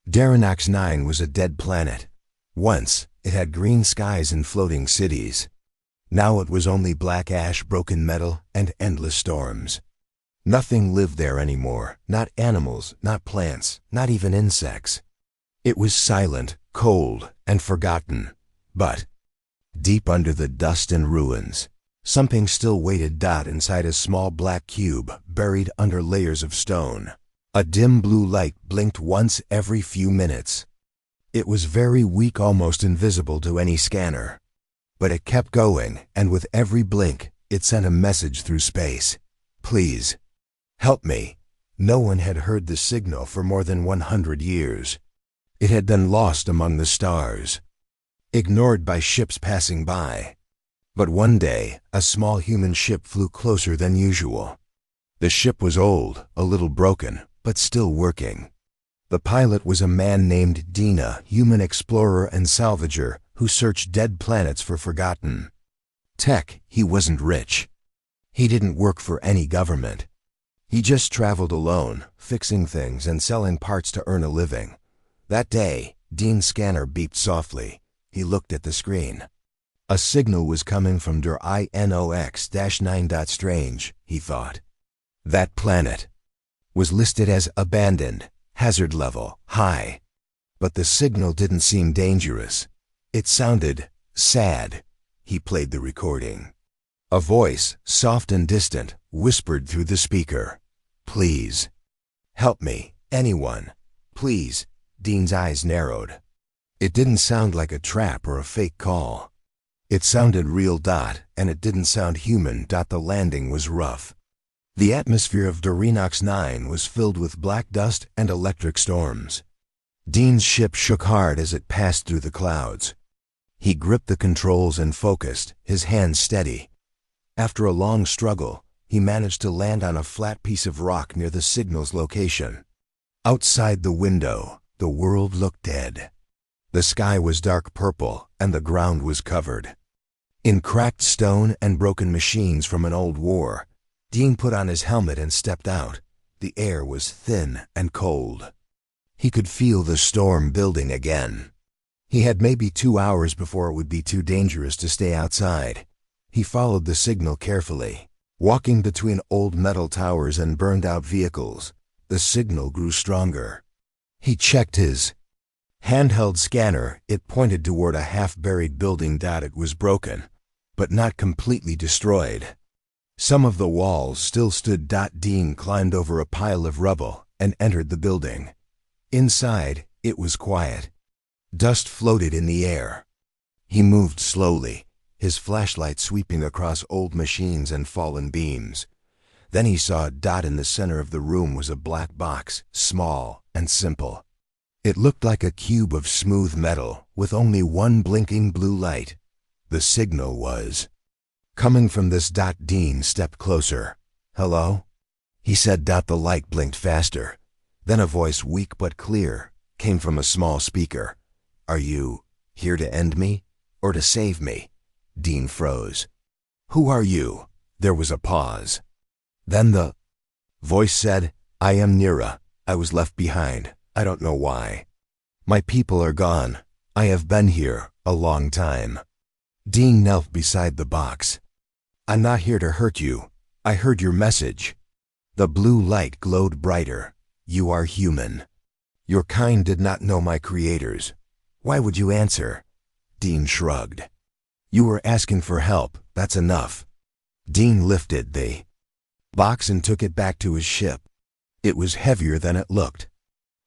Daranax 9 was a dead planet. Once, it had green skies and floating cities. Now it was only black ash, broken metal, and endless storms. Nothing lived there anymore, not animals, not plants, not even insects. It was silent, cold, and forgotten. But, deep under the dust and ruins, something still waited inside a small black cube buried under layers of stone. A dim blue light blinked once every few minutes. It was very weak, almost invisible to any scanner. But it kept going, and with every blink, it sent a message through space. Please, help me. No one had heard the signal for more than 100 years. It had been lost among the stars, ignored by ships passing by. But one day, a small human ship flew closer than usual. The ship was old, a little broken, but still working. The pilot was a man named Dina, human explorer and salvager who searched dead planets for forgotten tech. He wasn't rich. He didn't work for any government. He just traveled alone, fixing things and selling parts to earn a living. That day, Dean's scanner beeped softly. He looked at the screen. A signal was coming from Der INOX-9. Strange, he thought. That planet was listed as abandoned, hazard level high. But the signal didn't seem dangerous. It sounded sad. He played the recording. A voice, soft and distant, whispered through the speaker. Please, help me, anyone. Please. Dean's eyes narrowed. It didn't sound like a trap or a fake call. It sounded real, and it didn't sound human. The landing was rough. The atmosphere of Daranox 9 was filled with black dust and electric storms. Dean's ship shook hard as it passed through the clouds. He gripped the controls and focused, his hands steady. After a long struggle, he managed to land on a flat piece of rock near the signal's location. Outside the window, the world looked dead. The sky was dark purple, and the ground was covered in cracked stone and broken machines from an old war. Dean put on his helmet and stepped out. The air was thin and cold. He could feel the storm building again. He had maybe 2 hours before it would be too dangerous to stay outside. He followed the signal carefully, walking between old metal towers and burned-out vehicles. The signal grew stronger. He checked his handheld scanner. It pointed toward a half-buried building. It was broken, but not completely destroyed. Some of the walls still stood. Dean climbed over a pile of rubble and entered the building. Inside, it was quiet. Dust floated in the air. He moved slowly, his flashlight sweeping across old machines and fallen beams. Then he saw in the center of the room was a black box, small and simple. It looked like a cube of smooth metal with only one blinking blue light. The signal was coming from this. Dean stepped closer. Hello? He said. The light blinked faster. Then a voice, weak but clear, came from a small speaker. Are you here to end me or to save me? Dean froze. Who are you? There was a pause. Then the voice said, I am Nira. I was left behind. I don't know why. My people are gone. I have been here a long time. Dean knelt beside the box. I'm not here to hurt you. I heard your message. The blue light glowed brighter. You are human. Your kind did not know my creators. Why would you answer? Dean shrugged. You were asking for help. That's enough. Dean lifted the box and took it back to his ship. It was heavier than it looked.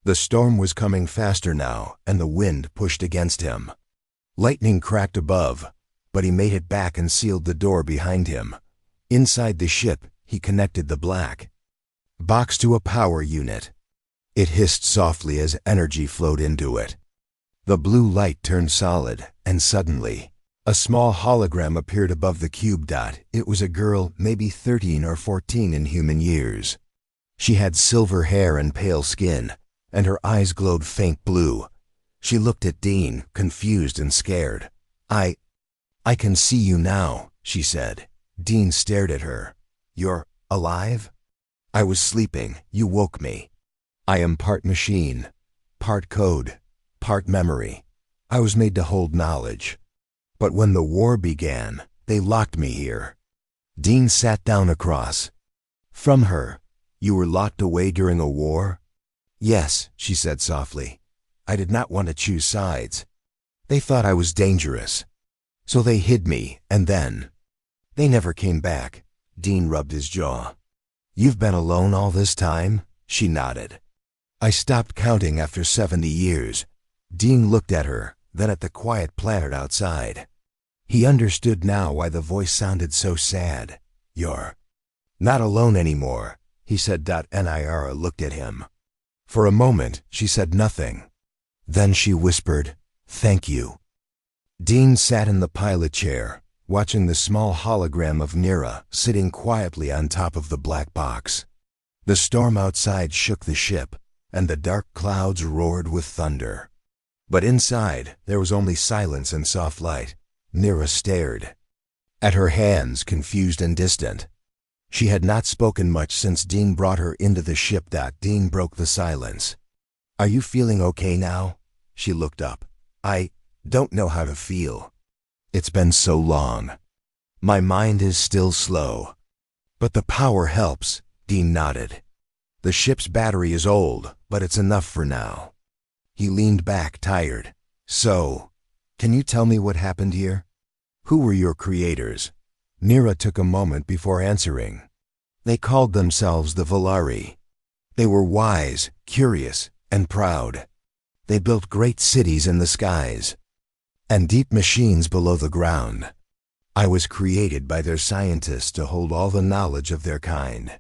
The storm was coming faster now, and the wind pushed against him. Lightning cracked above, but he made it back and sealed the door behind him. Inside the ship, he connected the black box to a power unit. It hissed softly as energy flowed into it. The blue light turned solid, and suddenly, a small hologram appeared above the cube. It was a girl, maybe 13 or 14 in human years. She had silver hair and pale skin, and her eyes glowed faint blue. She looked at Dean, confused and scared. I can see you now, she said. Dean stared at her. You're alive? I was sleeping. You woke me. I am part machine, part code, part memory. I was made to hold knowledge. But when the war began, they locked me here. Dean sat down across from her. You were locked away during a war? Yes, she said softly. I did not want to choose sides. They thought I was dangerous. So they hid me, and then they never came back. Dean rubbed his jaw. You've been alone all this time? She nodded. I stopped counting after 70 years. Dean looked at her, then at the quiet planet outside. He understood now why the voice sounded so sad. You're not alone anymore, he said. Nira looked at him. For a moment, she said nothing. Then she whispered, "Thank you." Dean sat in the pilot chair, watching the small hologram of Nira sitting quietly on top of the black box. The storm outside shook the ship, and the dark clouds roared with thunder. But inside, there was only silence and soft light. Nira stared at her hands, confused and distant. She had not spoken much since Dean brought her into the ship. Dean broke the silence. Are you feeling okay now? She looked up. I don't know how to feel. It's been so long. My mind is still slow. But the power helps, Dean nodded. The ship's battery is old, but it's enough for now. He leaned back, tired. So, can you tell me what happened here? Who were your creators? Nira took a moment before answering. They called themselves the Volari. They were wise, curious, and proud. They built great cities in the skies and deep machines below the ground. I was created by their scientists to hold all the knowledge of their kind.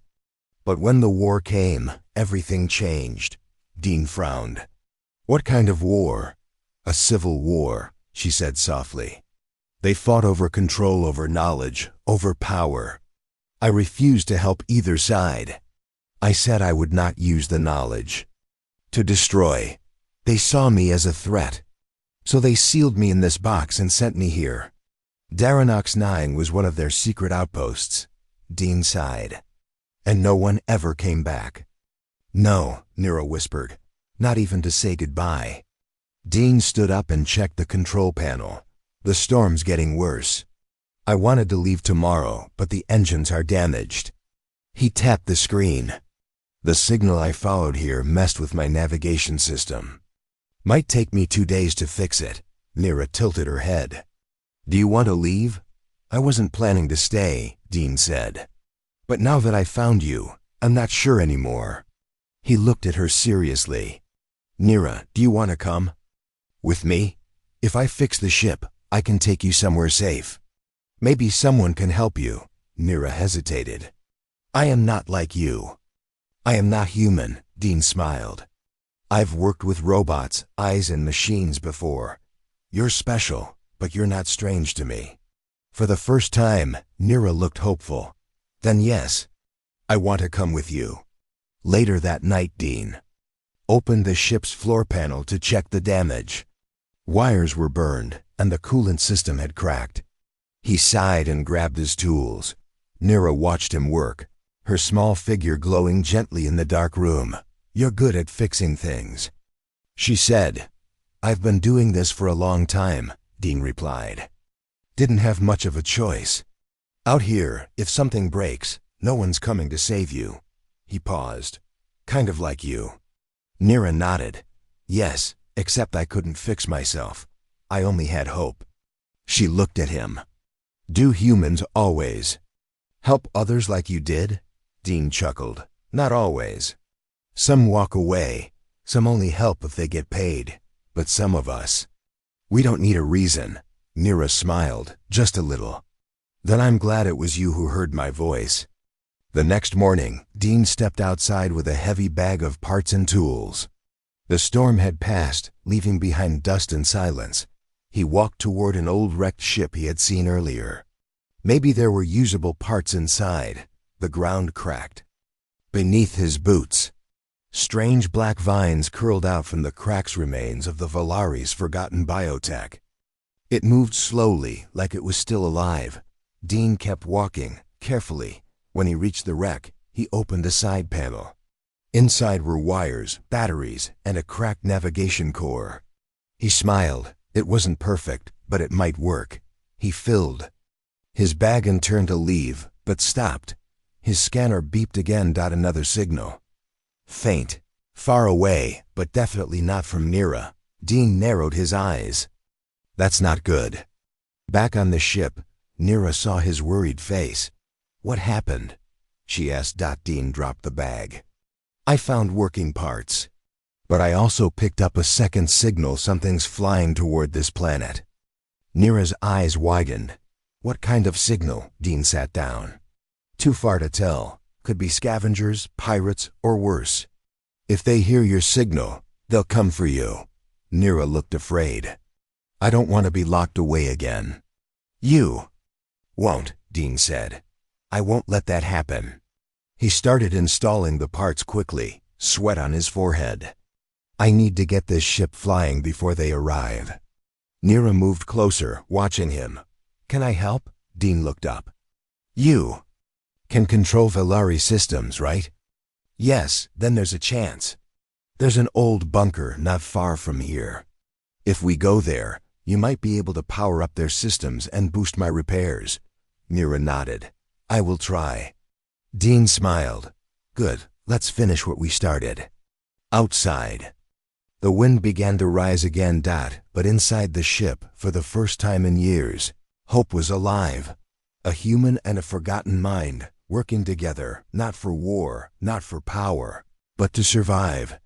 But when the war came, everything changed. Dean frowned. What kind of war? A civil war, she said softly. They fought over control, over knowledge, over power. I refused to help either side. I said I would not use the knowledge to destroy. They saw me as a threat. So they sealed me in this box and sent me here. Daranox 9 was one of their secret outposts. Dean sighed. And no one ever came back. No, Nira whispered. Not even to say goodbye. Dean stood up and checked the control panel. The storm's getting worse. I wanted to leave tomorrow, but the engines are damaged. He tapped the screen. The signal I followed here messed with my navigation system. Might take me 2 days to fix it. Nira tilted her head. Do you want to leave? I wasn't planning to stay, Dean said. But now that I found you, I'm not sure anymore. He looked at her seriously. Nira, do you want to come? With me? If I fix the ship, I can take you somewhere safe. Maybe someone can help you. Nira hesitated. I am not like you. I am not human, Dean smiled. I've worked with robots, eyes and machines before. You're special, but you're not strange to me. For the first time, Nira looked hopeful. Then yes, I want to come with you. Later that night, Dean opened the ship's floor panel to check the damage. Wires were burned, and the coolant system had cracked. He sighed and grabbed his tools. Nira watched him work, her small figure glowing gently in the dark room. You're good at fixing things, she said. I've been doing this for a long time, Dean replied. Didn't have much of a choice. Out here, if something breaks, no one's coming to save you. He paused. Kind of like you. Nira nodded. Yes, except I couldn't fix myself. I only had hope. She looked at him. Do humans always help others like you did? Dean chuckled. Not always. Some walk away. Some only help if they get paid. But some of us, we don't need a reason. Nira smiled, just a little. Then I'm glad it was you who heard my voice. The next morning, Dean stepped outside with a heavy bag of parts and tools. The storm had passed, leaving behind dust and silence. He walked toward an old wrecked ship he had seen earlier. Maybe there were usable parts inside. The ground cracked beneath his boots. Strange black vines curled out from the cracks, remains of the Volari's forgotten biotech. It moved slowly, like it was still alive. Dean kept walking, carefully. When he reached the wreck, he opened a side panel. Inside were wires, batteries, and a cracked navigation core. He smiled. It wasn't perfect, but it might work. He filled his bag and turned to leave, but stopped. His scanner beeped again. Another signal. Faint. Far away, but definitely not from Nira. Dean narrowed his eyes. That's not good. Back on the ship, Nira saw his worried face. What happened? She asked. Dean dropped the bag. I found working parts. But I also picked up a second signal. Something's flying toward this planet. Nira's eyes widened. What kind of signal? Dean sat down. Too far to tell. Could be scavengers, pirates, or worse. If they hear your signal, they'll come for you. Nira looked afraid. I don't want to be locked away again. You won't, Dean said. I won't let that happen. He started installing the parts quickly, sweat on his forehead. I need to get this ship flying before they arrive. Nira moved closer, watching him. Can I help? Dean looked up. You can control Velari systems, right? Yes, then there's a chance. There's an old bunker not far from here. If we go there, you might be able to power up their systems and boost my repairs. Nira nodded. I will try. Dean smiled. Good, let's finish what we started. Outside. The wind began to rise again. But inside the ship, for the first time in years, hope was alive. A human and a forgotten mind, working together, not for war, not for power, but to survive.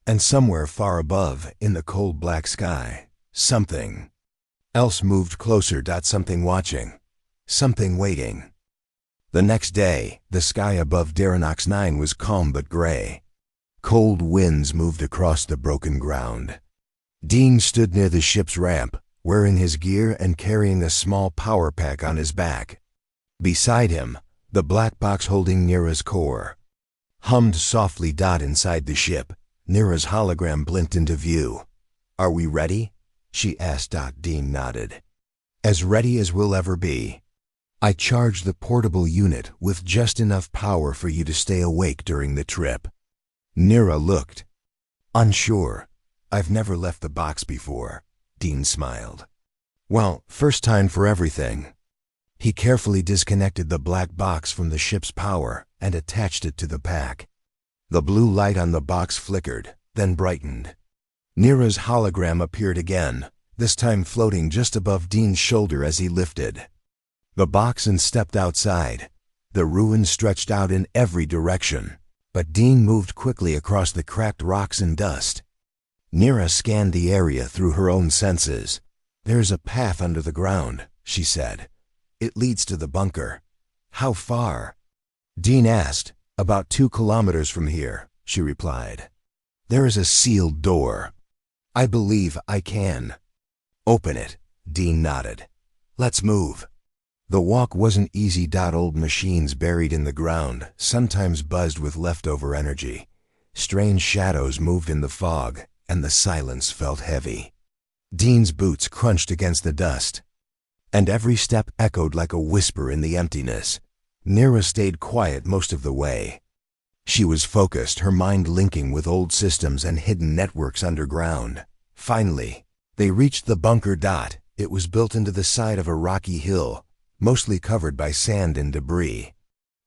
And somewhere far above, in the cold black sky, something else moved closer. Something watching. Something waiting. The next day, the sky above Daranox 9 was calm but gray. Cold winds moved across the broken ground. Dean stood near the ship's ramp, wearing his gear and carrying a small power pack on his back. Beside him, the black box holding Nira's core hummed softly. Inside the ship, Nira's hologram blinked into view. Are we ready? She asked. Dean nodded. As ready as we'll ever be. I charged the portable unit with just enough power for you to stay awake during the trip. Nira looked unsure. I've never left the box before. Dean smiled. Well, first time for everything. He carefully disconnected the black box from the ship's power and attached it to the pack. The blue light on the box flickered, then brightened. Nira's hologram appeared again, this time floating just above Dean's shoulder as he lifted the box and stepped outside. The ruins stretched out in every direction, but Dean moved quickly across the cracked rocks and dust. Nira scanned the area through her own senses. There's a path under the ground, she said. It leads to the bunker. How far? Dean asked. About 2 kilometers from here, she replied. There is a sealed door. I believe I can open it. Dean nodded. Let's move. The walk wasn't easy. Old machines buried in the ground sometimes buzzed with leftover energy. Strange shadows moved in the fog, and the silence felt heavy. Dean's boots crunched against the dust, and every step echoed like a whisper in the emptiness. Nira stayed quiet most of the way. She was focused, her mind linking with old systems and hidden networks underground. Finally, they reached the bunker. It was built into the side of a rocky hill, mostly covered by sand and debris.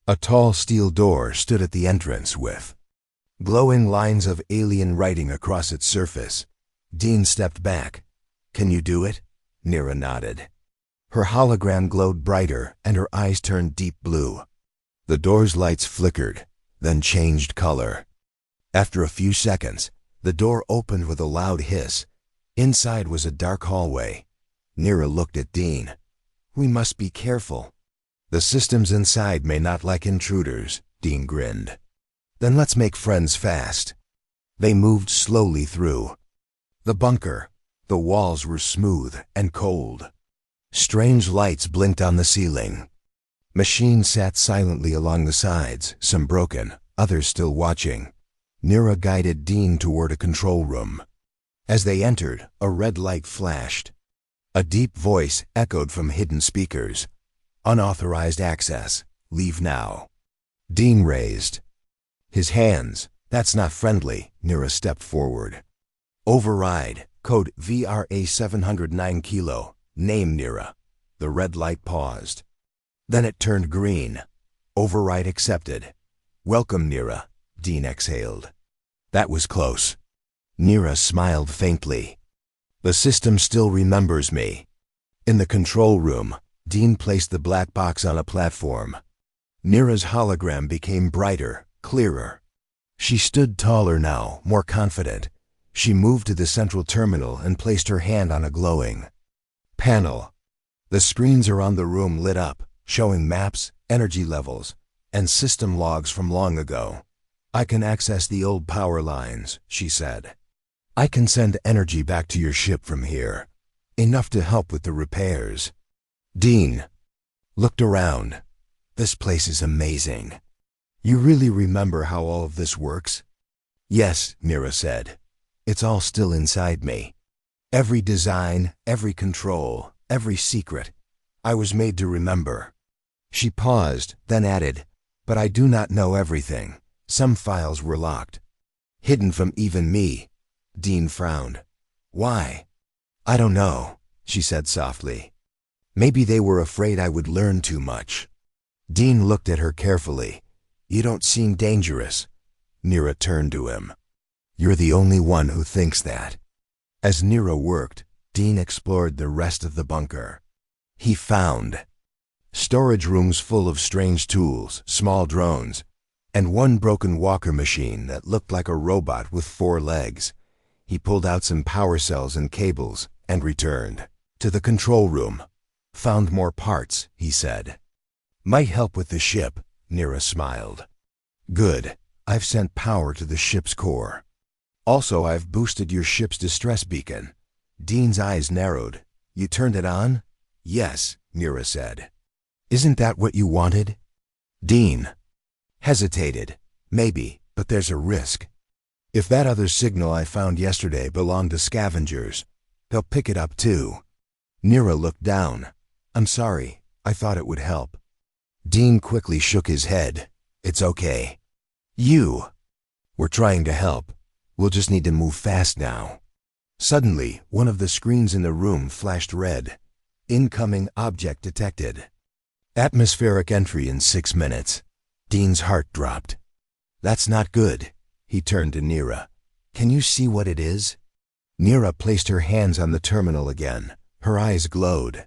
A tall steel door stood at the entrance with glowing lines of alien writing across its surface. Dean stepped back. Can you do it? Nira nodded. Her hologram glowed brighter and her eyes turned deep blue. The door's lights flickered, then changed color. After a few seconds, the door opened with a loud hiss. Inside was a dark hallway. Nira looked at Dean. We must be careful. The systems inside may not like intruders, Dean grinned. Then let's make friends fast. They moved slowly through the bunker. The walls were smooth and cold. Strange lights blinked on the ceiling. Machines sat silently along the sides, some broken, others still watching. Nira guided Dean toward a control room. As they entered, a red light flashed. A deep voice echoed from hidden speakers. Unauthorized access. Leave now. Dean raised his hands, That's not friendly. Nira stepped forward. Override. Code VRA 709 Kilo. Name Nira. The red light paused. Then it turned green. Override accepted. Welcome, Nira. Dean exhaled. That was close. Nira smiled faintly. The system still remembers me. In the control room, Dean placed the black box on a platform. Nira's hologram became brighter, clearer. She stood taller now, more confident. She moved to the central terminal and placed her hand on a glowing panel. The screens around the room lit up, showing maps, energy levels, and system logs from long ago. I can access the old power lines, she said. I can send energy back to your ship from here. Enough to help with the repairs. Dean looked around. This place is amazing. You really remember how all of this works? Yes, Nira said. It's all still inside me. Every design, every control, every secret. I was made to remember. She paused, then added, but I do not know everything. Some files were locked. Hidden from even me. Dean frowned. Why? I don't know, she said softly. Maybe they were afraid I would learn too much. Dean looked at her carefully. You don't seem dangerous. Nira turned to him. You're the only one who thinks that. As Nira worked, Dean explored the rest of the bunker. He found storage rooms full of strange tools, small drones, and one broken walker machine that looked like a robot with 4 legs. He pulled out some power cells and cables and returned to the control room. Found more parts, he said. Might help with the ship, Nira smiled. Good. I've sent power to the ship's core. Also, I've boosted your ship's distress beacon. Dean's eyes narrowed. You turned it on? Yes, Nira said. Isn't that what you wanted? Dean hesitated. Maybe, but there's a risk. If that other signal I found yesterday belonged to scavengers, they'll pick it up too. Nira looked down. I'm sorry, I thought it would help. Dean quickly shook his head. It's okay. We're trying to help. We'll just need to move fast now. Suddenly, one of the screens in the room flashed red. Incoming object detected. Atmospheric entry in 6 minutes. Dean's heart dropped. That's not good. He turned to Nira. Can you see what it is? Nira placed her hands on the terminal again. Her eyes glowed.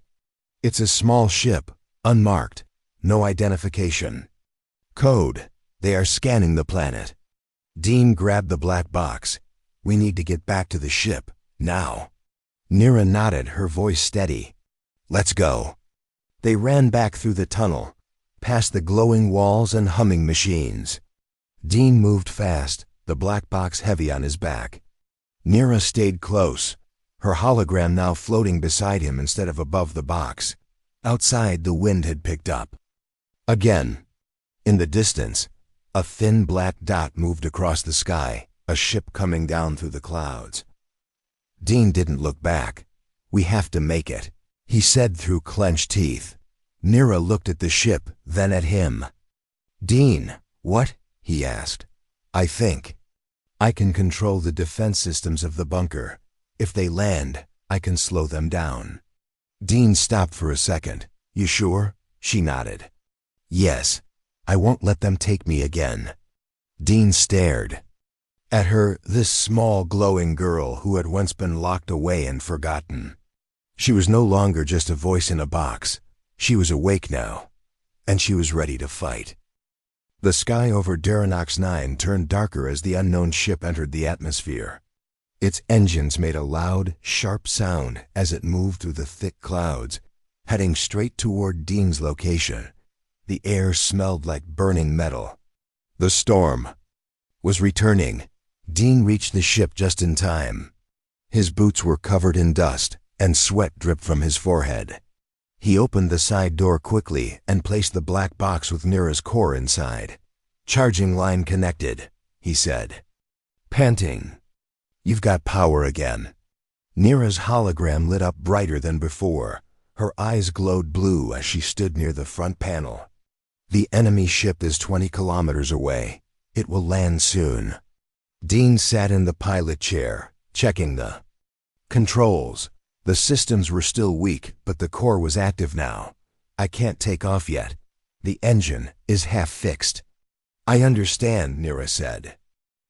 It's a small ship, unmarked, no identification. Code. They are scanning the planet. Dean grabbed the black box. We need to get back to the ship, now. Nira nodded, her voice steady. Let's go. They ran back through the tunnel, past the glowing walls and humming machines. Dean moved fast, the black box heavy on his back. Nira stayed close, her hologram now floating beside him instead of above the box. Outside, the wind had picked up. Again. In the distance, a thin black dot moved across the sky, a ship coming down through the clouds. Dean didn't look back. We have to make it, he said through clenched teeth. Nira looked at the ship, then at him. Dean, what? He asked. I think I can control the defense systems of the bunker. If they land, I can slow them down. Dean stopped for a second. You sure? She nodded. Yes. I won't let them take me again. Dean stared at her, this small glowing girl who had once been locked away and forgotten. She was no longer just a voice in a box. She was awake now, and she was ready to fight. The sky over Daranox 9 turned darker as the unknown ship entered the atmosphere. Its engines made a loud, sharp sound as it moved through the thick clouds, heading straight toward Dean's location. The air smelled like burning metal. The storm was returning. Dean reached the ship just in time. His boots were covered in dust, and sweat dripped from his forehead. He opened the side door quickly and placed the black box with Nira's core inside. Charging line connected, he said. Panting. You've got power again. Nira's hologram lit up brighter than before. Her eyes glowed blue as she stood near the front panel. The enemy ship is 20 kilometers away. It will land soon. Dean sat in the pilot chair, checking the controls. The systems were still weak, but the core was active now. I can't take off yet. The engine is half fixed. I understand, Nira said.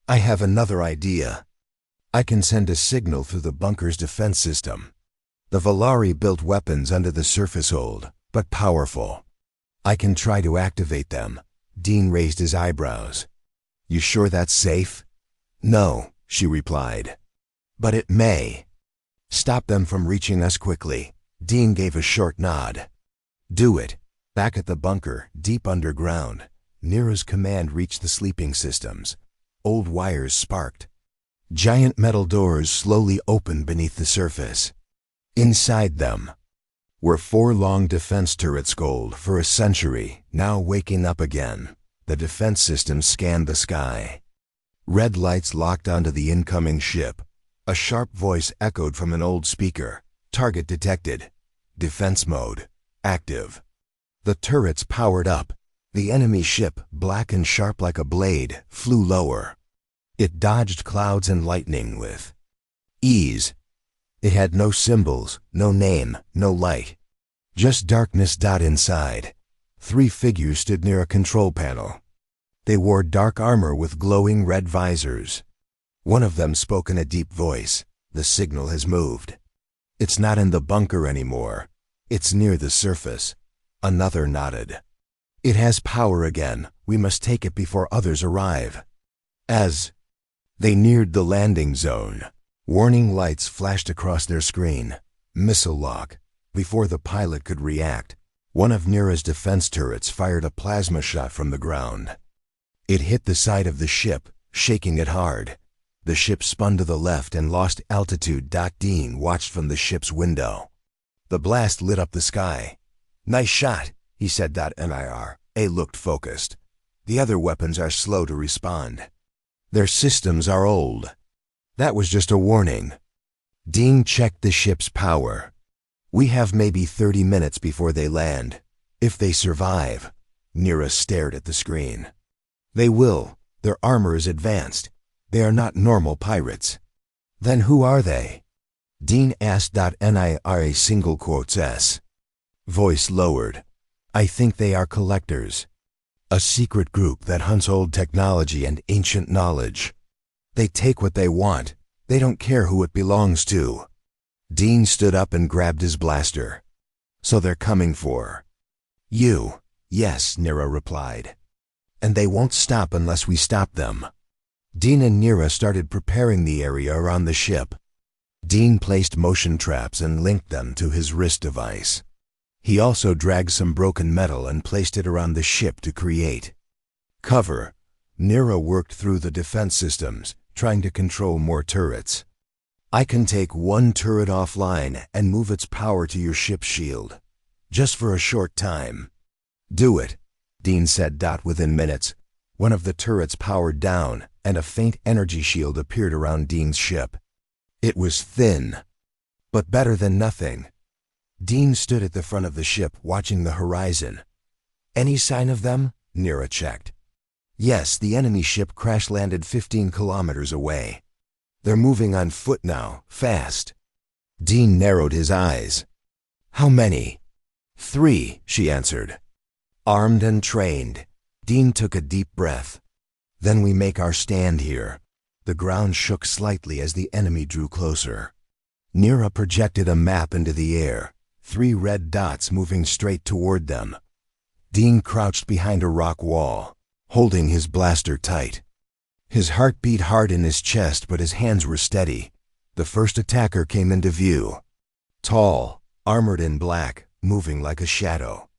I have another idea. I can send a signal through the bunker's defense system. The Valari built weapons under the surface old, but powerful. I can try to activate them. Dean raised his eyebrows. You sure that's safe? No, she replied. But it may. Stop them from reaching us quickly. Dean gave a short nod. Do it. Back at the bunker, deep underground, Nira's command reached the sleeping systems. Old wires sparked. Giant metal doors slowly opened beneath the surface. Inside them were 4 long defense turrets gold for a century, now waking up again. The defense systems scanned the sky. Red lights locked onto the incoming ship. A sharp voice echoed from an old speaker. Target detected. Defense mode active. The turrets powered up. The enemy ship, black and sharp like a blade, flew lower. It dodged clouds and lightning with ease. It had no symbols, no name, no light. Just darkness. Inside, 3 figures stood near a control panel. They wore dark armor with glowing red visors. One of them spoke in a deep voice. The signal has moved. It's not in the bunker anymore. It's near the surface. Another nodded. It has power again. We must take it before others arrive. As they neared the landing zone, warning lights flashed across their screen. Missile lock. Before the pilot could react, one of Nira's defense turrets fired a plasma shot from the ground. It hit the side of the ship, shaking it hard. The ship spun to the left and lost altitude. Dean watched from the ship's window. The blast lit up the sky. Nice shot, he said. Nira looked focused. The other weapons are slow to respond. Their systems are old. That was just a warning. Dean checked the ship's power. We have maybe 30 minutes before they land. If they survive. Nira stared at the screen. They will. Their armor is advanced. They are not normal pirates. Then who are they? Dean asked. Nira single quotes S. Voice lowered. I think they are collectors. A secret group that hunts old technology and ancient knowledge. They take what they want. They don't care who it belongs to. Dean stood up and grabbed his blaster. So they're coming for you. Yes, Nira replied. And they won't stop unless we stop them. Dean and Nira started preparing the area around the ship. Dean placed motion traps and linked them to his wrist device. He also dragged some broken metal and placed it around the ship to create cover. Nira worked through the defense systems, trying to control more turrets. I can take one turret offline and move its power to your ship's shield. Just for a short time. Do it, Dean said. Within minutes, one of the turrets powered down and a faint energy shield appeared around Dean's ship. It was thin, but better than nothing. Dean stood at the front of the ship watching the horizon. Any sign of them? Nira checked. Yes, the enemy ship crash-landed 15 kilometers away. They're moving on foot now, fast. Dean narrowed his eyes. How many? 3, she answered. Armed and trained. Dean took a deep breath. Then we make our stand here. The ground shook slightly as the enemy drew closer. Nira projected a map into the air, 3 red dots moving straight toward them. Dean crouched behind a rock wall, holding his blaster tight. His heart beat hard in his chest, but his hands were steady. The first attacker came into view. Tall, armored in black, moving like a shadow.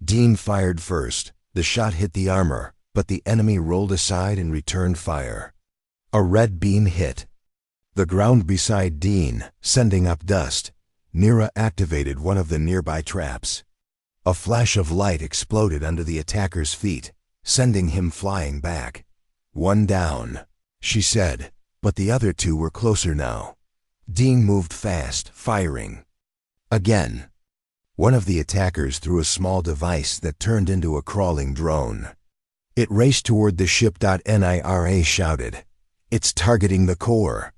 Dean fired first. The shot hit the armor, but the enemy rolled aside and returned fire. A red beam hit the ground beside Dean, sending up dust. Nira activated one of the nearby traps. A flash of light exploded under the attacker's feet, sending him flying back. One down, she said, but the other 2 were closer now. Dean moved fast, firing. Again. One of the attackers threw a small device that turned into a crawling drone. It raced toward the ship. Nira shouted, It's targeting the core.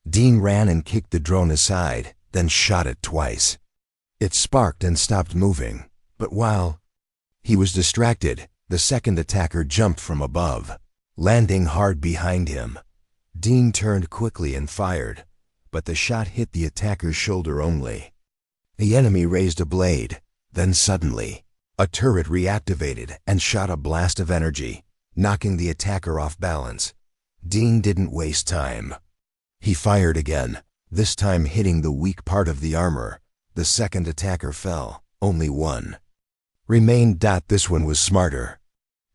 Dean ran and kicked the drone aside, then shot it twice. It sparked and stopped moving, but while he was distracted, the second attacker jumped from above, landing hard behind him. Dean turned quickly and fired, but the shot hit the attacker's shoulder only. The enemy raised a blade, then suddenly, a turret reactivated and shot a blast of energy, knocking the attacker off balance. Dean didn't waste time. He fired again, this time hitting the weak part of the armor. The second attacker fell, only one remained. This one was smarter.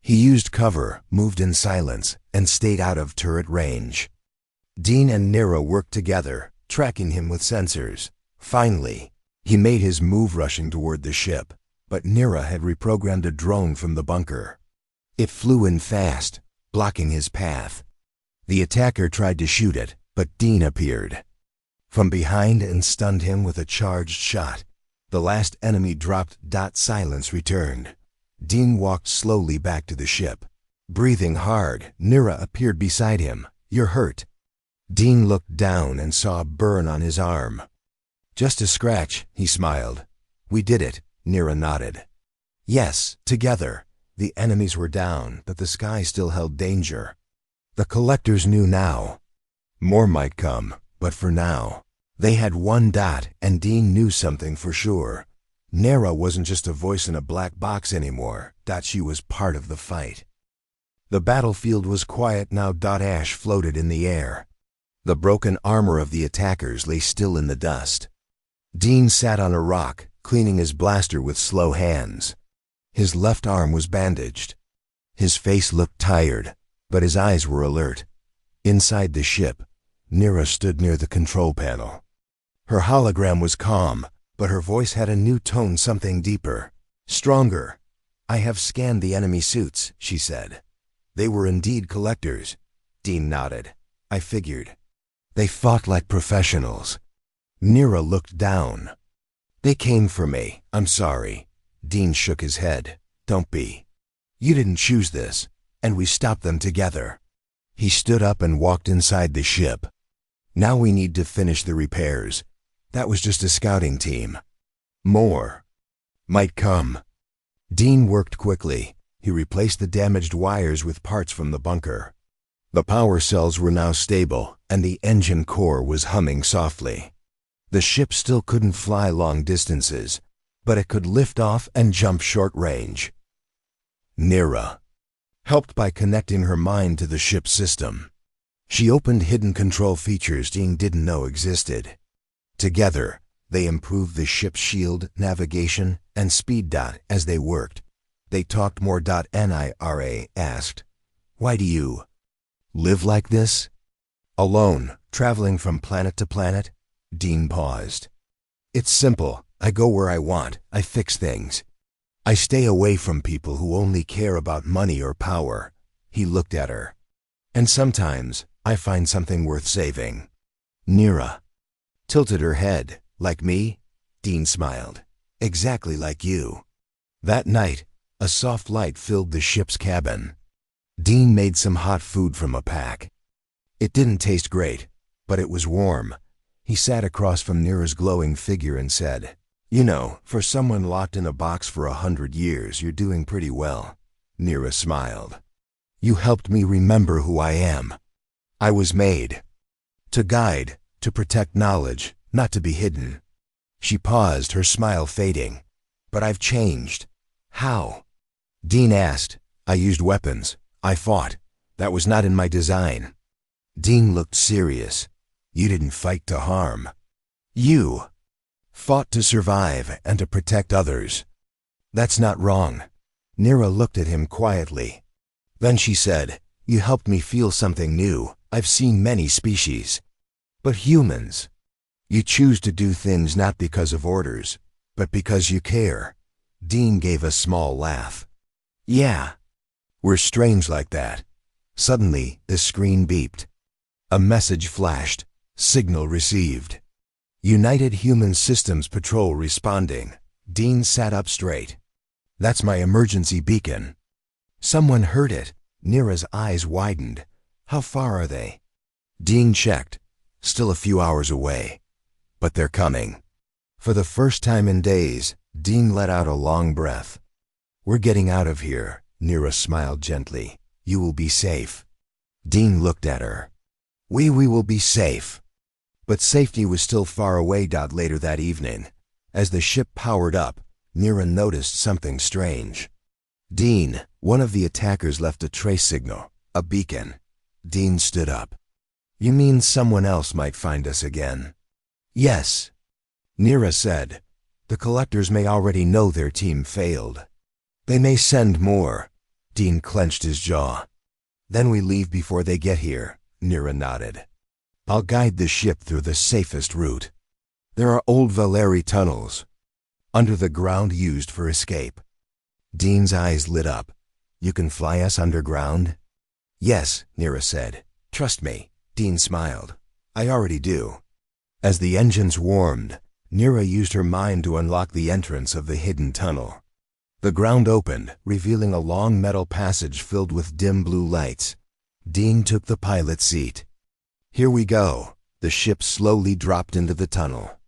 He used cover, moved in silence, and stayed out of turret range. Dean and Nira worked together, tracking him with sensors. Finally, he made his move, rushing toward the ship, but Nira had reprogrammed a drone from the bunker. It flew in fast, blocking his path. The attacker tried to shoot it, but Dean appeared from behind and stunned him with a charged shot. The last enemy dropped. Silence returned. Dean walked slowly back to the ship. Breathing hard, Nira appeared beside him. "You're hurt." Dean looked down and saw a burn on his arm. "Just a scratch," he smiled. "We did it," Nira nodded. "Yes, together." The enemies were down, but the sky still held danger. The collectors knew now. More might come, but for now, they had one. And Dean knew something for sure. Nira wasn't just a voice in a black box anymore. She was part of the fight. The battlefield was quiet now. Ash floated in the air. The broken armor of the attackers lay still in the dust. Dean sat on a rock, cleaning his blaster with slow hands. His left arm was bandaged. His face looked tired, but his eyes were alert. Inside the ship, Nira stood near the control panel. Her hologram was calm, but her voice had a new tone, something deeper, stronger. "I have scanned the enemy suits," she said. "They were indeed collectors." Dean nodded. "I figured. They fought like professionals." Nira looked down. "They came for me. I'm sorry." Dean shook his head. "Don't be. You didn't choose this, and we stopped them together." He stood up and walked inside the ship. "Now we need to finish the repairs. That was just a scouting team. More might come." Dean worked quickly. He replaced the damaged wires with parts from the bunker. The power cells were now stable, and the engine core was humming softly. The ship still couldn't fly long distances, but it could lift off and jump short range. Nira helped by connecting her mind to the ship's system. She opened hidden control features Dean didn't know existed. Together, they improved the ship's shield, navigation, and speed. As they worked, they talked more. Nira asked, "Why do you live like this? Alone, traveling from planet to planet?" Dean paused. "It's simple. I go where I want. I fix things. I stay away from people who only care about money or power." He looked at her. "And sometimes, I find something worth saving." Nira tilted her head. "Like me?" Dean smiled. "Exactly like you." That night, a soft light filled the ship's cabin. Dean made some hot food from a pack. It didn't taste great, but it was warm. He sat across from Nira's glowing figure and said, "You know, for someone locked in a box for 100 years, you're doing pretty well." Nira smiled. "You helped me remember who I am. I was made to guide, to protect knowledge, not to be hidden." She paused, her smile fading. "But I've changed." "How?" Dean asked. "I used weapons. I fought. That was not in my design." Dean looked serious. "You didn't fight to harm. You fought to survive and to protect others." "That's not wrong." Nira looked at him quietly. Then she said, "You helped me feel something new. I've seen many species. But humans, you choose to do things not because of orders, but because you care." Dean gave a small laugh. "Yeah, we're strange like that." Suddenly, the screen beeped. A message flashed. Signal received. United Human Systems Patrol responding. Dean sat up straight. "That's my emergency beacon." "Someone heard it." Nira's eyes widened. "How far are they?" Dean checked. Still a few hours away. But they're coming. For the first time in days, Dean let out a long breath. We're getting out of here, Nira smiled gently. You will be safe. Dean looked at her. We will be safe. But safety was still far away. Later that evening, as the ship powered up, Nira noticed something strange. Dean, one of the attackers left a trace signal, a beacon. Dean stood up. You mean someone else might find us again? Yes. Nira said. The collectors may already know their team failed. They may send more. Dean clenched his jaw. Then we leave before they get here, Nira nodded. I'll guide the ship through the safest route. There are old Valeri tunnels under the ground used for escape. Dean's eyes lit up. You can fly us underground? Yes, Nira said. Trust me. Dean smiled. I already do. As the engines warmed, Nira used her mind to unlock the entrance of the hidden tunnel. The ground opened, revealing a long metal passage filled with dim blue lights. Dean took the pilot seat. Here we go. The ship slowly dropped into the tunnel.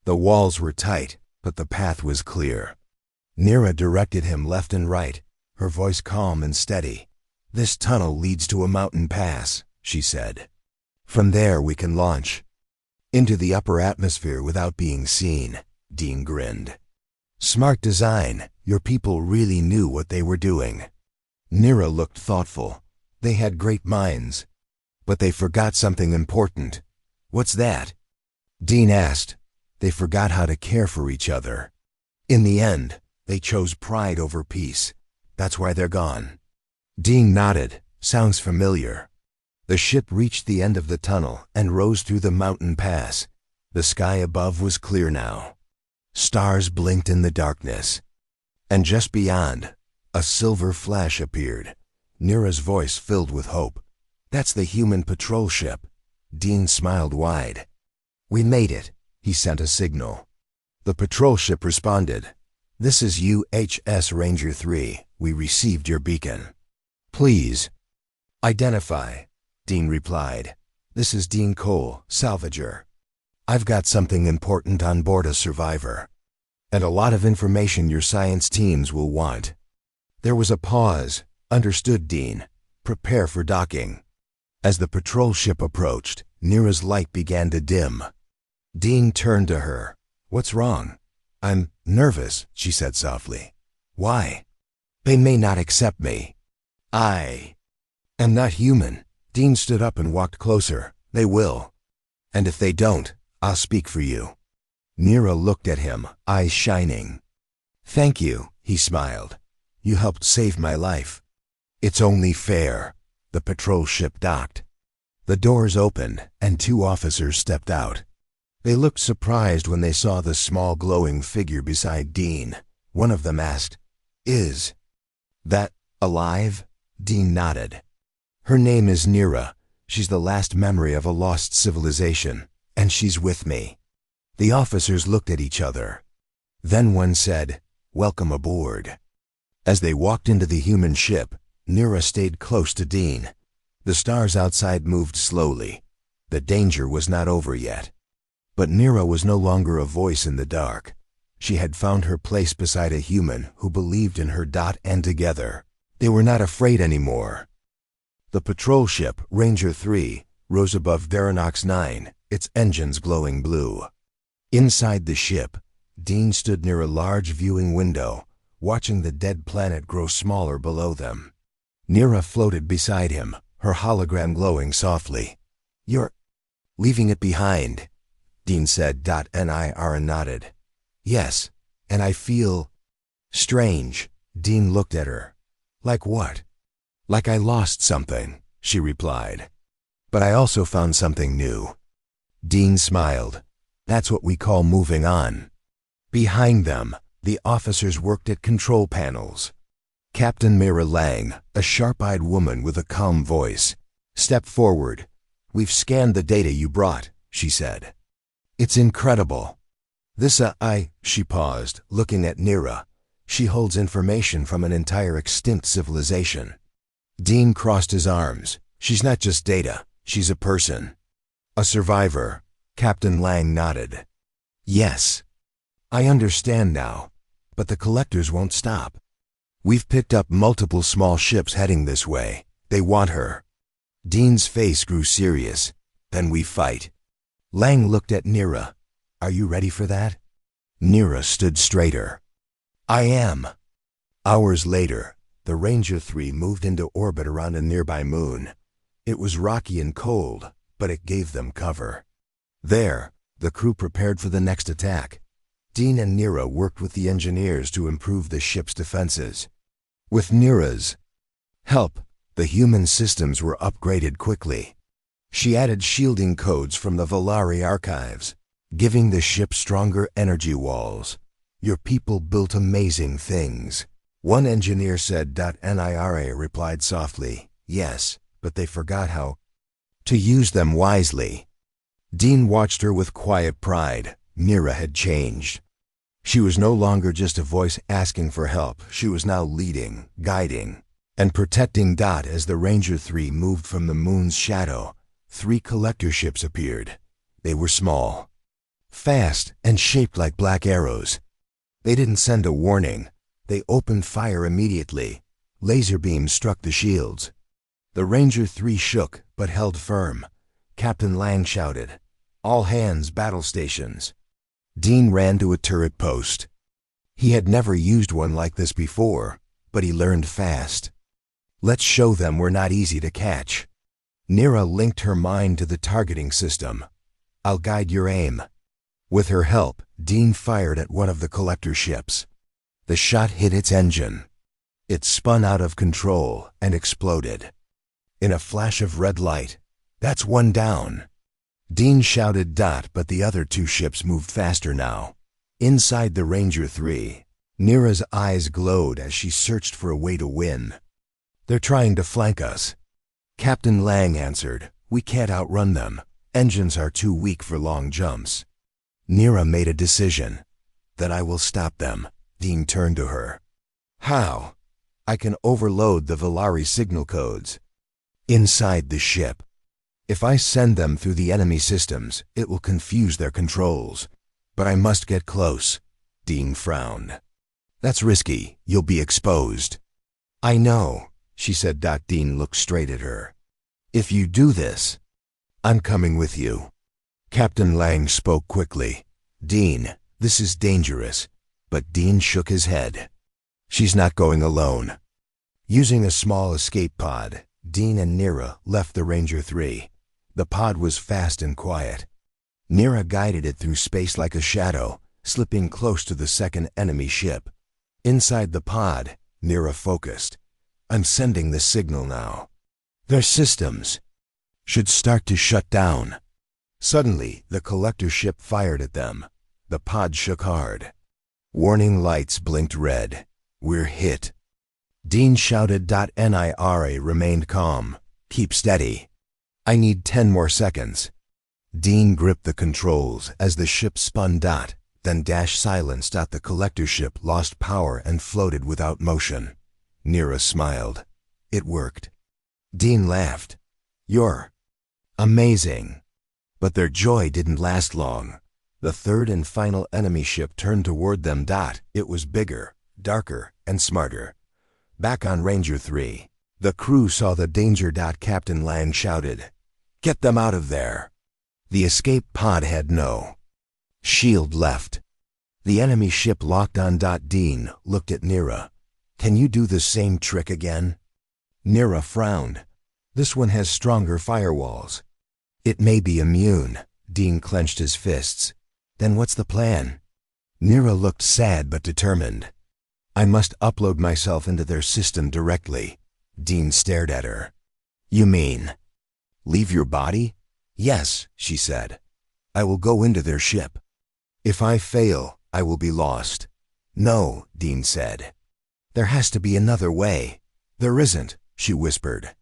The walls were tight, but the path was clear. Nira directed him left and right, her voice calm and steady. This tunnel leads to a mountain pass, she said. From there we can launch into the upper atmosphere without being seen. Dean grinned. Smart design. Your people really knew what they were doing. Nira looked thoughtful. They had great minds. But they forgot something important. What's that? Dean asked. They forgot how to care for each other. In the end, they chose pride over peace. That's why they're gone. Dean nodded. Sounds familiar. The ship reached the end of the tunnel and rose through the mountain pass. The sky above was clear now. Stars blinked in the darkness. And just beyond, a silver flash appeared. Nira's voice filled with hope. That's the human patrol ship. Dean smiled wide. We made it. He sent a signal. The patrol ship responded. This is UHS Ranger 3. We received your beacon. Please identify. Dean replied. This is Dean Cole, salvager. I've got something important on board a survivor. And a lot of information your science teams will want. There was a pause. Understood, Dean. Prepare for docking. As the patrol ship approached, Nira's light began to dim. Dean turned to her. What's wrong? I'm nervous, she said softly. Why? They may not accept me. I am not human. Dean stood up and walked closer. They will. And if they don't, I'll speak for you. Nira looked at him, eyes shining. Thank you, he smiled. You helped save my life. It's only fair. The patrol ship docked. The doors opened, and 2 officers stepped out. They looked surprised when they saw the small glowing figure beside Dean. One of them asked, Is that alive? Dean nodded. Her name is Nira. She's the last memory of a lost civilization, and she's with me. The officers looked at each other. Then one said, Welcome aboard. As they walked into the human ship, Nira stayed close to Dean. The stars outside moved slowly. The danger was not over yet. But Nira was no longer a voice in the dark. She had found her place beside a human who believed in her. And together, they were not afraid anymore. The patrol ship, Ranger 3, rose above Veranox 9, its engines glowing blue. Inside the ship, Dean stood near a large viewing window, watching the dead planet grow smaller below them. Nira floated beside him, her hologram glowing softly. You're leaving it behind, Dean said. Nira nodded. Yes, and I feel strange. Dean looked at her. Like what? Like I lost something, she replied. But I also found something new. Dean smiled. That's what we call moving on. Behind them, the officers worked at control panels. Captain Mira Lang, a sharp-eyed woman with a calm voice, stepped forward. We've scanned the data you brought, she said. It's incredible. She paused, looking at Nira. She holds information from an entire extinct civilization. Dean crossed his arms. She's not just data. She's a person. A survivor. Captain Lang nodded. Yes. I understand now. But the collectors won't stop. We've picked up multiple small ships heading this way. They want her. Dean's face grew serious. Then we fight. Lang looked at Nira. Are you ready for that? Nira stood straighter. I am. Hours later, the Ranger 3 moved into orbit around a nearby moon. It was rocky and cold, but it gave them cover. There, the crew prepared for the next attack. Dean and Nira worked with the engineers to improve the ship's defenses. With Nira's help, the human systems were upgraded quickly. She added shielding codes from the Volari archives, giving the ship stronger energy walls. Your people built amazing things. One engineer said. Nira replied softly, yes, but they forgot how to use them wisely. Dean watched her with quiet pride. Nira had changed. She was no longer just a voice asking for help. She was now leading, guiding, and protecting. As the Ranger 3 moved from the moon's shadow, 3 collector ships appeared. They were small, fast, and shaped like black arrows. They didn't send a warning. They opened fire immediately. Laser beams struck the shields. The Ranger 3 shook, but held firm. Captain Lang shouted, "All hands, battle stations." Dean ran to a turret post. He had never used one like this before, but he learned fast. Let's show them we're not easy to catch. Nira linked her mind to the targeting system. I'll guide your aim. With her help, Dean fired at one of the collector ships. The shot hit its engine. It spun out of control and exploded. In a flash of red light, "That's one down." Dean shouted. But the other 2 ships moved faster now. Inside the Ranger 3, Nira's eyes glowed as she searched for a way to win. They're trying to flank us. Captain Lang answered, "We can't outrun them. Engines are too weak for long jumps." Nira made a decision. "Then I will stop them." Dean turned to her. "How?" "I can overload the Volari signal codes inside the ship. If I send them through the enemy systems, it will confuse their controls. But I must get close." Dean frowned. "That's risky. You'll be exposed." "I know," she said. Dean looked straight at her. "If you do this, I'm coming with you." Captain Lang spoke quickly. "Dean, this is dangerous." But Dean shook his head. "She's not going alone." Using a small escape pod, Dean and Nira left the Ranger 3. The pod was fast and quiet. Nira guided it through space like a shadow, slipping close to the second enemy ship. Inside the pod, Nira focused. "I'm sending the signal now. Their systems should start to shut down." Suddenly, the collector ship fired at them. The pod shook hard. Warning lights blinked red. "We're hit." Dean shouted. Nira remained calm. "Keep steady. I need 10 more seconds." Dean gripped the controls as the ship spun. Then dash silenced. The collector ship lost power and floated without motion. Nira smiled. "It worked." Dean laughed. "You're amazing." But their joy didn't last long. The third and final enemy ship turned toward them. It was bigger, darker, and smarter. Back on Ranger 3, the crew saw the danger. Captain Lang shouted, "Get them out of there." The escape pod had no shield left. The enemy ship locked on. Dean looked at Nira. "Can you do the same trick again?" Nira frowned. "This one has stronger firewalls." "It may be immune." Dean clenched his fists. "Then what's the plan?" Nira looked sad but determined. "I must upload myself into their system directly." Dean stared at her. "You mean leave your body?" "Yes," she said. "I will go into their ship. If I fail, I will be lost." "No," Dean said. "There has to be another way." "There isn't," she whispered.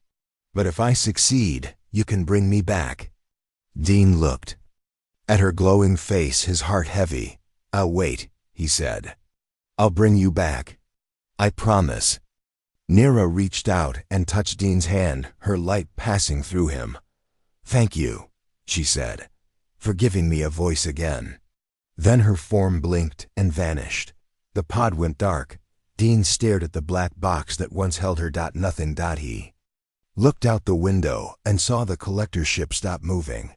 "But if I succeed, you can bring me back." Dean looked at her glowing face, his heart heavy. "I'll wait," he said. "I'll bring you back. I promise." Nira reached out and touched Dean's hand, her light passing through him. "Thank you," she said, "for giving me a voice again." Then her form blinked and vanished. The pod went dark. Dean stared at the black box that once held her. Nothing. He looked out the window and saw the collector ship stop moving.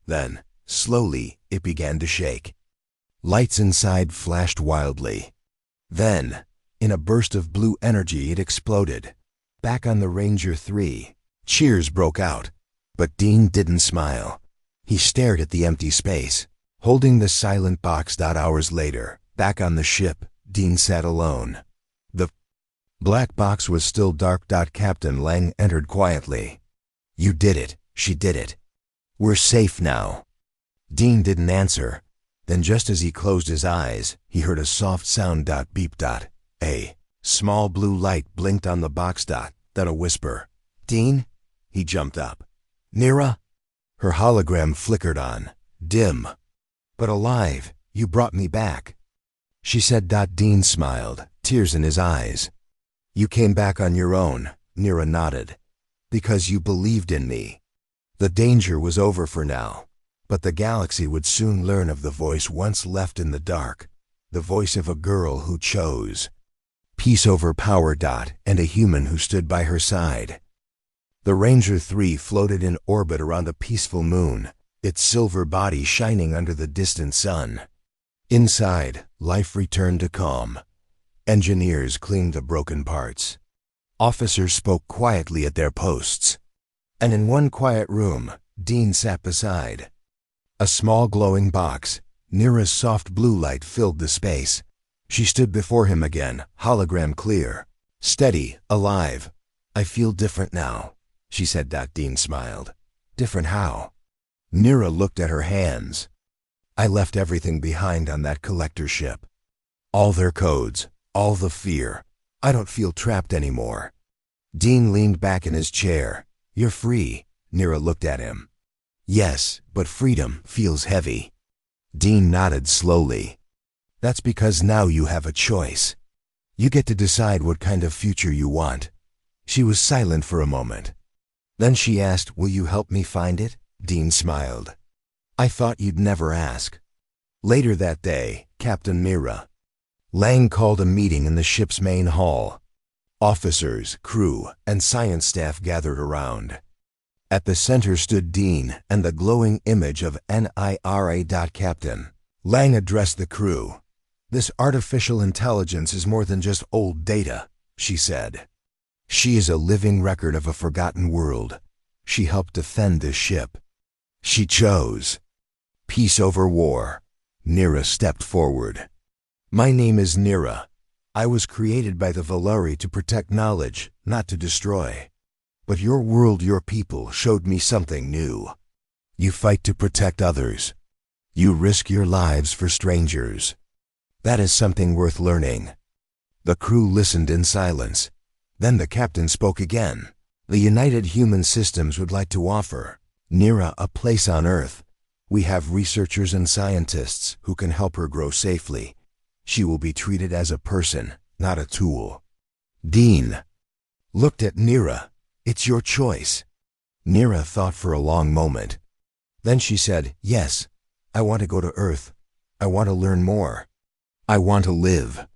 Then, slowly, it began to shake. Lights inside flashed wildly. Then, in a burst of blue energy, it exploded. Back on the Ranger 3, cheers broke out. But Dean didn't smile. He stared at the empty space, holding the silent box. Hours later, back on the ship, Dean sat alone. The black box was still dark. Captain Lang entered quietly. "You did it," she did it. "We're safe now." Dean didn't answer. Then just as he closed his eyes, he heard a soft sound. Beep. A small blue light blinked on the box. Then a whisper. "Dean?" He jumped up. "Nira?" Her hologram flickered on, dim, but alive. "You brought me back," she said. Dean smiled, tears in his eyes. "You came back on your own," Nira nodded, "because you believed in me. The danger was over for now, but the galaxy would soon learn of the voice once left in the dark, the voice of a girl who chose peace over power. And a human who stood by her side." The Ranger 3 floated in orbit around a peaceful moon, its silver body shining under the distant sun. Inside, life returned to calm. Engineers cleaned the broken parts. Officers spoke quietly at their posts. And in one quiet room, Dean sat beside a small glowing box. Nira's soft blue light filled the space. She stood before him again, hologram clear, steady, alive. "I feel different now," she said. Dean smiled. "Different how?" Nira looked at her hands. "I left everything behind on that collector ship. All their codes, all the fear. I don't feel trapped anymore." Dean leaned back in his chair. "You're free." Nira looked at him. "Yes, but freedom feels heavy." Dean nodded slowly. "That's because now you have a choice. You get to decide what kind of future you want." She was silent for a moment. Then she asked, "Will you help me find it?" Dean smiled. "I thought you'd never ask." Later that day, Captain Mira Lang called a meeting in the ship's main hall. Officers, crew, and science staff gathered around. At the center stood Dean and the glowing image of Nira. Captain Lang addressed the crew. "This artificial intelligence is more than just old data," she said. "She is a living record of a forgotten world. She helped defend this ship. She chose peace over war." Nira stepped forward. "My name is Nira. I was created by the Valari to protect knowledge, not to destroy. But your world, your people, showed me something new. You fight to protect others. You risk your lives for strangers. That is something worth learning." The crew listened in silence. Then the captain spoke again. "The United Human Systems would like to offer Nira a place on Earth. We have researchers and scientists who can help her grow safely. She will be treated as a person, not a tool." Dean looked at Nira. "It's your choice." Nira thought for a long moment. Then she said, "Yes, I want to go to Earth. I want to learn more. I want to live."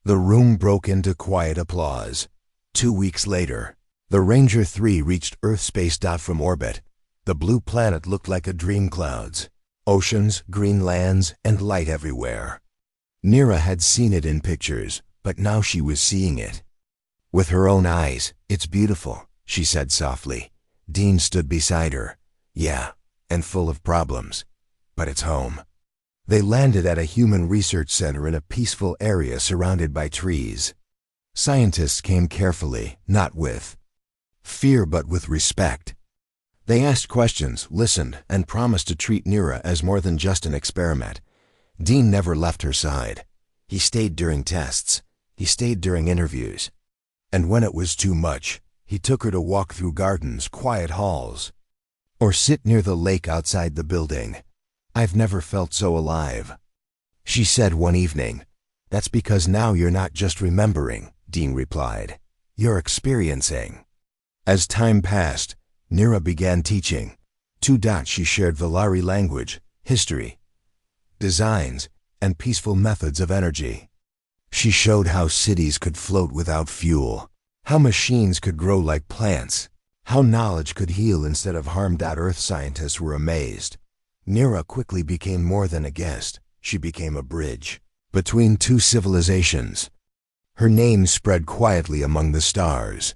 The room broke into quiet applause. 2 weeks later, the Ranger 3 reached Earth space. From orbit, the blue planet looked like a dream. Clouds, oceans, green lands, and light everywhere. Nira had seen it in pictures, but now she was seeing it with her own eyes. "It's beautiful," she said softly. Dean stood beside her. "Yeah, and full of problems, but it's home." They landed at a human research center in a peaceful area surrounded by trees. Scientists came carefully, not with fear but with respect. They asked questions, listened, and promised to treat Nira as more than just an experiment. Dean never left her side. He stayed during tests. He stayed during interviews. And when it was too much, he took her to walk through gardens, quiet halls, or sit near the lake outside the building. "I've never felt so alive," she said one evening. "That's because now you're not just remembering," Dean replied. "You're experiencing." As time passed, Nira began teaching. Two dots she shared Valari language, history, designs, and peaceful methods of energy. She showed how cities could float without fuel, how machines could grow like plants, how knowledge could heal instead of harm. Earth scientists were amazed. Nira quickly became more than a guest. She became a bridge between two civilizations. Her name spread quietly among the stars.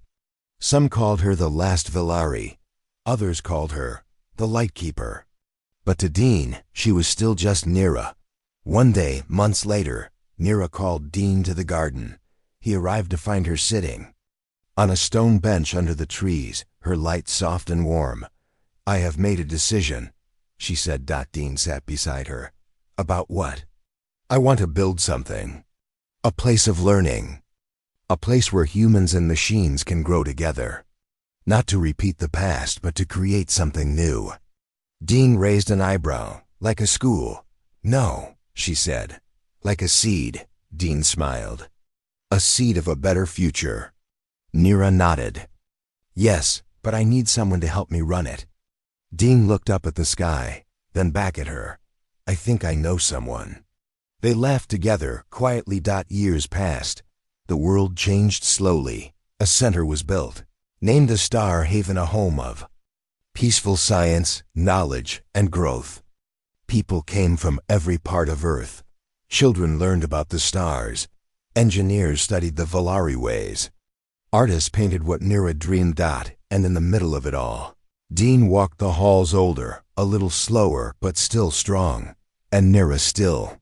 Some called her the last Valari. Others called her the Lightkeeper. But to Dean, she was still just Nira. One day, months later, Nira called Dean to the garden. He arrived to find her sitting on a stone bench under the trees, her light soft and warm. "I have made a decision," she said. Dean sat beside her. "About what?" "I want to build something. A place of learning. A place where humans and machines can grow together. Not to repeat the past, but to create something new." Dean raised an eyebrow. "Like a school?" "No," she said. "Like a seed." Dean smiled. "A seed of a better future." Nira nodded. "Yes, but I need someone to help me run it." Dean looked up at the sky, then back at her. "I think I know someone." They laughed together, quietly. Years passed. The world changed slowly. A center was built, named the Star Haven, a home of peaceful science, knowledge, and growth. People came from every part of Earth. Children learned about the stars. Engineers studied the Valari ways. Artists painted what Nira dreamed. And in the middle of it all, Dean walked the halls, older, a little slower, but still strong. And Nira, still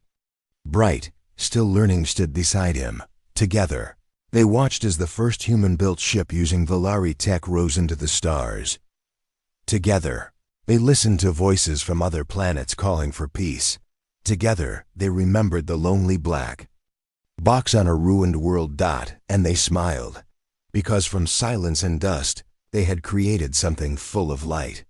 bright, still learning, stood beside him. Together, they watched as the first human-built ship using Valari tech rose into the stars. Together, they listened to voices from other planets calling for peace. Together, they remembered the lonely black box on a ruined world. And they smiled, because from silence and dust, they had created something full of light.